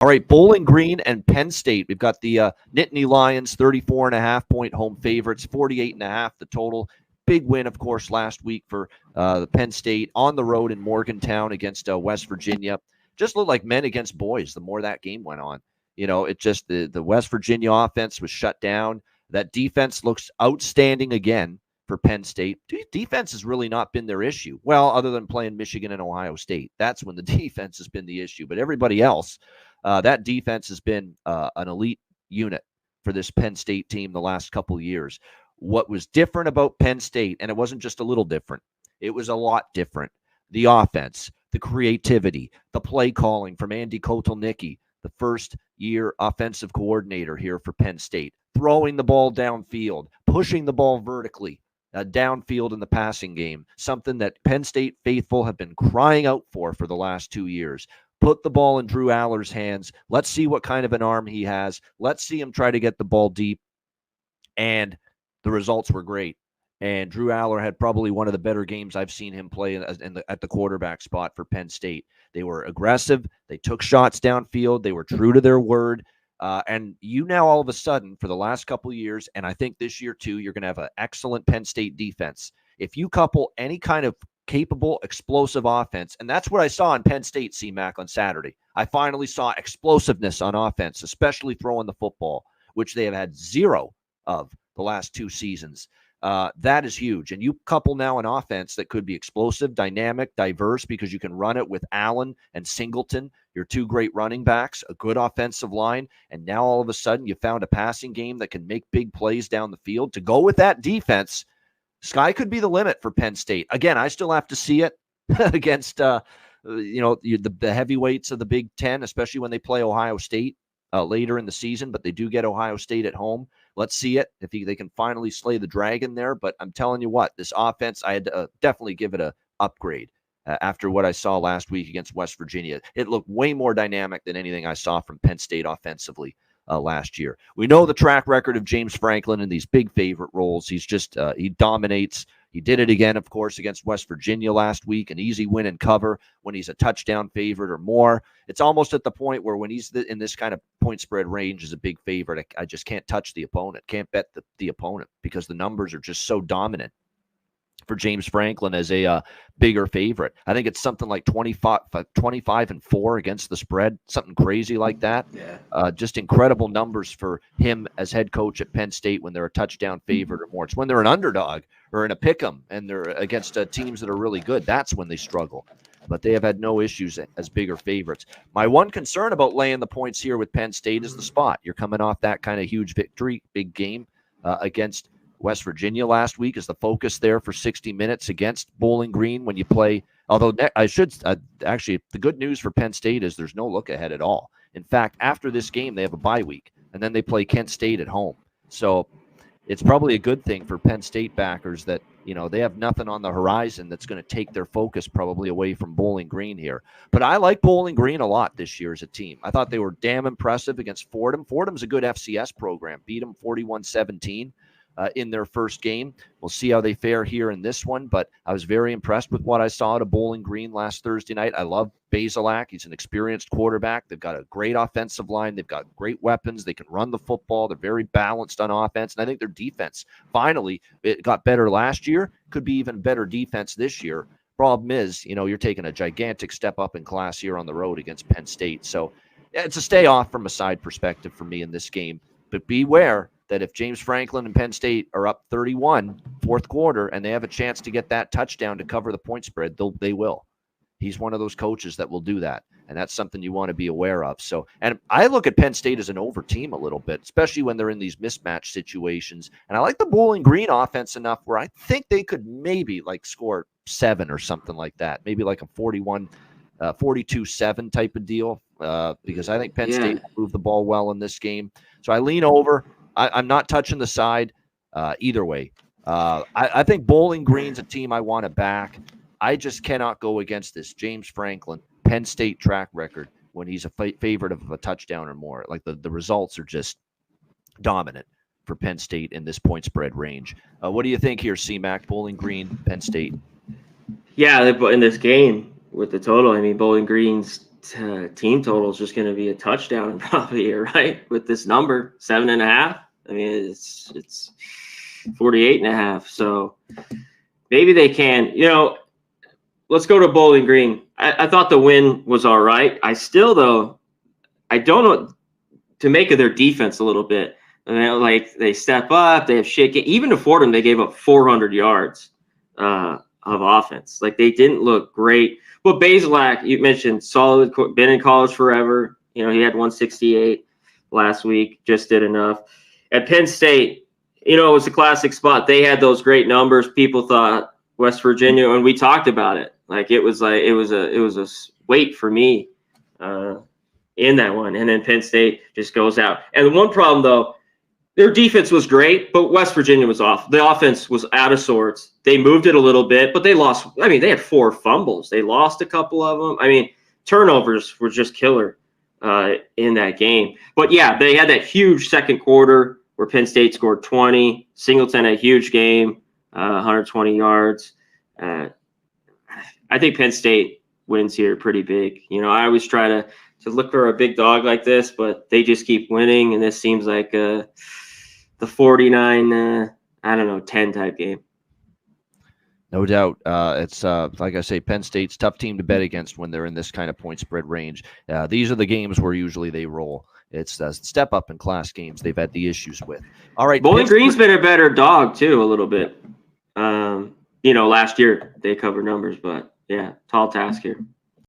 All right, Bowling Green and Penn State. We've got the Nittany Lions, 34.5-point home favorites, 48.5 the total. Big win, of course, last week for the Penn State on the road in Morgantown against West Virginia. Just looked like men against boys the more that game went on. It just the West Virginia offense was shut down. That defense looks outstanding again for Penn State. Defense has really not been their issue. Well, other than playing Michigan and Ohio State. That's when the defense has been the issue. But everybody else, that defense has been an elite unit for this Penn State team the last couple of years. What was different about Penn State, and it wasn't just a little different, it was a lot different. The offense, the creativity, the play calling from Andy Kotelnicki, the first-year offensive coordinator here for Penn State, throwing the ball downfield, pushing the ball vertically, downfield in the passing game, something that Penn State faithful have been crying out for the last 2 years. Put the ball in Drew Aller's hands. Let's see what kind of an arm he has. Let's see him try to get the ball deep. And the results were great. And Drew Aller had probably one of the better games I've seen him play at the quarterback spot for Penn State. They were aggressive. They took shots downfield. They were true to their word. And now all of a sudden, for the last couple of years, and I think this year too, you're going to have an excellent Penn State defense. If you couple any kind of capable, explosive offense, and that's what I saw in Penn State, C-Mac, on Saturday. I finally saw explosiveness on offense, especially throwing the football, which they have had zero of the last 2 seasons. That is huge. And you couple now an offense that could be explosive, dynamic, diverse, because you can run it with Allen and Singleton, your 2 great running backs, a good offensive line, and now all of a sudden you found a passing game that can make big plays down the field. To go with that defense, sky could be the limit for Penn State. Again, I still have to see it against the heavyweights of the Big Ten, especially when they play Ohio State later in the season, but they do get Ohio State at home. Let's see it if they can finally slay the dragon there. But I'm telling you what, this offense, I had to definitely give it a upgrade after what I saw last week against West Virginia. It looked way more dynamic than anything I saw from Penn State offensively last year. We know the track record of James Franklin in these big favorite roles. He's just he dominates. He did it again, of course, against West Virginia last week, an easy win and cover when he's a touchdown favorite or more. It's almost at the point where when he's in this kind of point spread range as a big favorite, I just can't touch the opponent, can't bet the opponent because the numbers are just so dominant for James Franklin as a bigger favorite. I think it's something like 25-4 against the spread, something crazy like that. Yeah. Just incredible numbers for him as head coach at Penn State when they're a touchdown favorite or more. It's when they're an underdog or in a pick'em and they're against teams that are really good. That's when they struggle. But they have had no issues as bigger favorites. My one concern about laying the points here with Penn State is the spot. You're coming off that kind of huge victory, big game against West Virginia last week. Is the focus there for 60 minutes against Bowling Green when you play? Although actually, the good news for Penn State is there's no look ahead at all. In fact, after this game, they have a bye week, and then they play Kent State at home. So it's probably a good thing for Penn State backers that, they have nothing on the horizon that's going to take their focus probably away from Bowling Green here. But I like Bowling Green a lot this year as a team. I thought they were damn impressive against Fordham. Fordham's a good FCS program. Beat them 41-17. In their first game. We'll see how they fare here in this one, but I was very impressed with what I saw at Bowling Green last Thursday night. I love Bazelak. He's an experienced quarterback. They've got a great offensive line. They've got great weapons. They can run the football. They're very balanced on offense, and I think their defense, finally, it got better last year, could be even better defense this year. Problem is, you're taking a gigantic step up in class here on the road against Penn State, so it's a stay off from a side perspective for me in this game, but beware that if James Franklin and Penn State are up 31 fourth quarter and they have a chance to get that touchdown to cover the point spread, they will. He's one of those coaches that will do that, and that's something you want to be aware of. So, and I look at Penn State as an over team a little bit, especially when they're in these mismatch situations. And I like the Bowling Green offense enough where I think they could maybe score 7 or something like that, maybe like a 42-7 type of deal, because I think Penn State will move the ball well in this game. So I lean over. I'm not touching the side either way. I think Bowling Green's a team I want to back. I just cannot go against this James Franklin Penn State track record when he's a favorite of a touchdown or more. Like the results are just dominant for Penn State in this point spread range. What do you think here, C-Mac? Bowling Green, Penn State. Yeah, in this game with the total, Bowling Green's team total is just going to be a touchdown probably here, right? With this number, 7.5. I mean, it's 48.5. So maybe they can, let's go to Bowling Green. I thought the win was all right. I still, though, I don't know to make of their defense a little bit. I mean, like they step up, they have shit. Even to Fordham, they gave up 400 yards of offense. Like they didn't look great. But Bazelak, you mentioned solid, been in college forever. He had 168 last week, just did enough. At Penn State, it was a classic spot. They had those great numbers. People thought West Virginia, and we talked about it. It was a wait for me in that one. And then Penn State just goes out. And the one problem, though, their defense was great, but West Virginia was off. The offense was out of sorts. They moved it a little bit, but they lost. I mean, they had 4 fumbles. They lost a couple of them. I mean, turnovers were just killer in that game. But, yeah, they had that huge second quarter where Penn State scored 20. Singleton had a huge game, 120 yards. I think Penn State wins here pretty big. I always try to look for a big dog like this, but they just keep winning, and this seems like the 49, 10 type game. No doubt. It's like I say, Penn State's tough team to bet against when they're in this kind of point spread range. These are the games where usually they roll. It's step up in class games they've had the issues with. All right. Bowling Green's been a better dog too, a little bit. Last year they covered numbers, but yeah, tall task here.